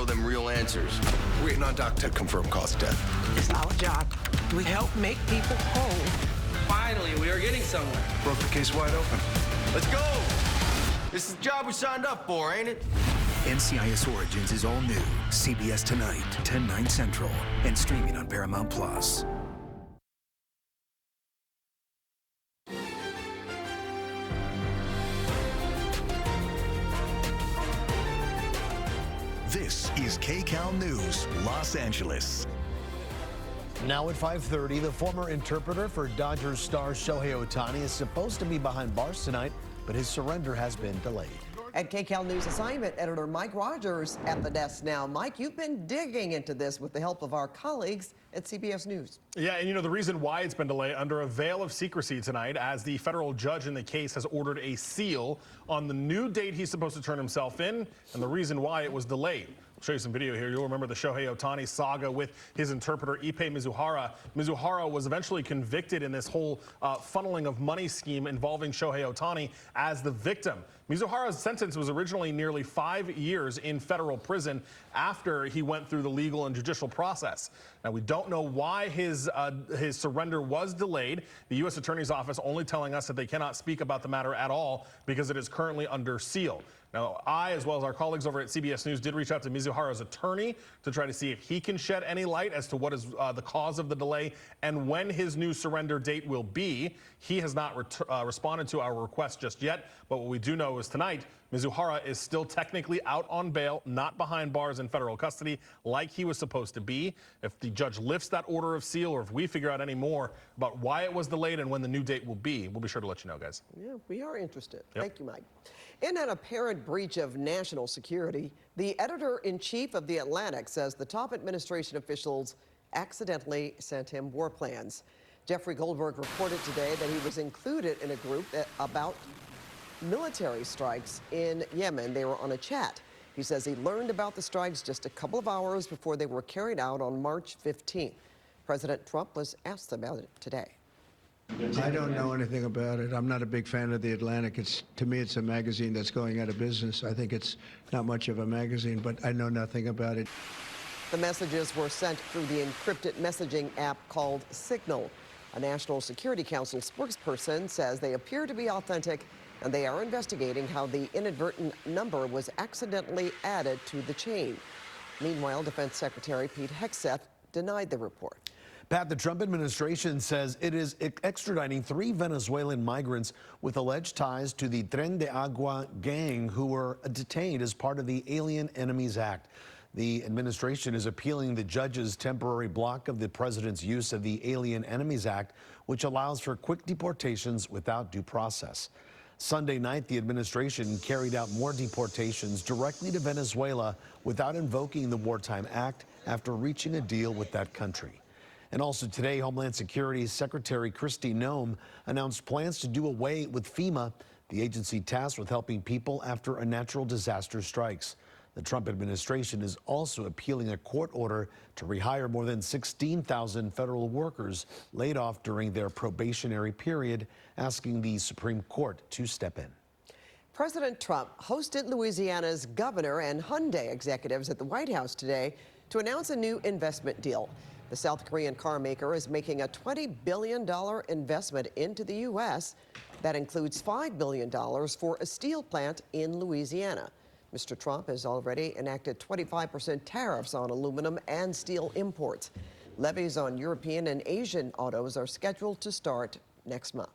them real answers. Waiting on Doc to confirm cause of death. It's our job. We help make people whole. Finally, we are getting somewhere. Broke the case wide open. Let's go! This is the job we signed up for, ain't it? NCIS Origins is all new. CBS tonight, 10/9 Central, and streaming on Paramount Plus. This is KCAL News, Los Angeles. Now at 5:30, the former interpreter for Dodgers star Shohei Ohtani is supposed to be behind bars tonight, but his surrender has been delayed. At KCAL News assignment editor Mike Rogers at the desk now. Mike, you've been digging into this with the help of our colleagues at CBS News. Yeah, and you know the reason why it's been delayed under a veil of secrecy tonight, as the federal judge in the case has ordered a seal on the new date he's supposed to turn himself in, and the reason why it was delayed. I'll show you some video here. You'll remember the Shohei Ohtani saga with his interpreter, Ippei Mizuhara. Mizuhara was eventually convicted in this whole funneling of money scheme involving Shohei Ohtani as the victim. Mizuhara's sentence was originally nearly 5 years in federal prison after he went through the legal and judicial process. Now, we don't know why his surrender was delayed. The U.S. Attorney's Office only telling us that they cannot speak about the matter at all because it is currently under seal. Now, I, as well as our colleagues over at CBS News, did reach out to Mizuhara's attorney to try to see if he can shed any light as to what is the cause of the delay and when his new surrender date will be. He has not responded to our request just yet, but what we do know is tonight, Mizuhara is still technically out on bail, not behind bars in federal custody like he was supposed to be. If the judge lifts that order of seal, or if we figure out any more about why it was delayed and when the new date will be, we'll be sure to let you know, guys. Yeah, we are interested. Yep. Thank you, Mike. In an apparent breach of national security, the editor-in-chief of The Atlantic says the top administration officials accidentally sent him war plans. Jeffrey Goldberg reported today that he was included in a group about military strikes in Yemen. They were on a chat. He says he learned about the strikes just a couple of hours before they were carried out on March 15th. President Trump was asked about it today. I don't know anything about it. I'm not a big fan of The Atlantic. To me, it's a magazine that's going out of business. I think it's not much of a magazine, but I know nothing about it. The messages were sent through the encrypted messaging app called Signal. A National Security Council spokesperson says they appear to be authentic, and they are investigating how the inadvertent number was accidentally added to the chain. Meanwhile, Defense Secretary Pete Hegseth denied the report. Pat, the Trump administration says it is extraditing 3 Venezuelan migrants with alleged ties to the Tren de Agua gang who were detained as part of the Alien Enemies Act. The administration is appealing the judge's temporary block of the president's use of the Alien Enemies Act, which allows for quick deportations without due process. Sunday night, the administration carried out more deportations directly to Venezuela without invoking the Wartime Act after reaching a deal with that country. And also today, Homeland Security Secretary Kristi Noem announced plans to do away with FEMA, the agency tasked with helping people after a natural disaster strikes. The Trump administration is also appealing a court order to rehire more than 16,000 federal workers laid off during their probationary period, asking the Supreme Court to step in. President Trump hosted Louisiana's governor and Hyundai executives at the White House today to announce a new investment deal. The South Korean car maker is making a $20 billion investment into the U.S. That includes $5 billion for a steel plant in Louisiana. Mr. Trump has already enacted 25% tariffs on aluminum and steel imports. Levies on European and Asian autos are scheduled to start next month.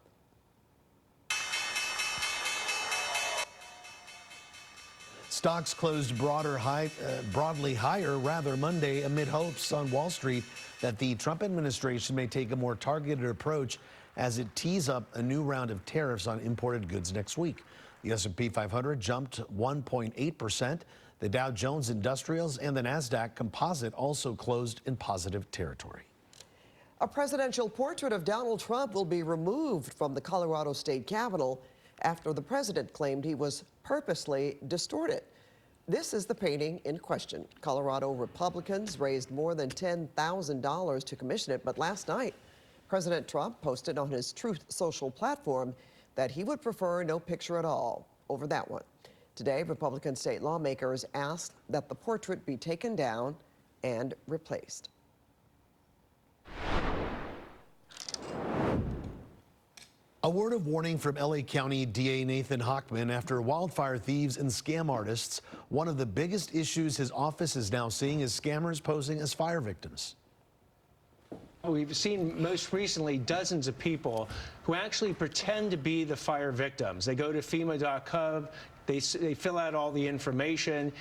Stocks closed broadly higher Monday amid hopes on Wall Street that the Trump administration may take a more targeted approach as it tees up a new round of tariffs on imported goods next week. The S&P 500 jumped 1.8%. The Dow Jones Industrials and the NASDAQ Composite also closed in positive territory. A presidential portrait of Donald Trump will be removed from the Colorado State Capitol after the president claimed he was purposely distorted. This is the painting in question. Colorado Republicans raised more than $10,000 to commission it, but last night, President Trump posted on his Truth Social platform that he would prefer no picture at all over that one. Today, Republican state lawmakers asked that the portrait be taken down and replaced. A word of warning from LA County DA Nathan Hochman after wildfire thieves and scam artists. One of the biggest issues his office is now seeing is scammers posing as fire victims. We've seen most recently dozens of people who actually pretend to be the fire victims. They go to FEMA.gov, they fill out all the information.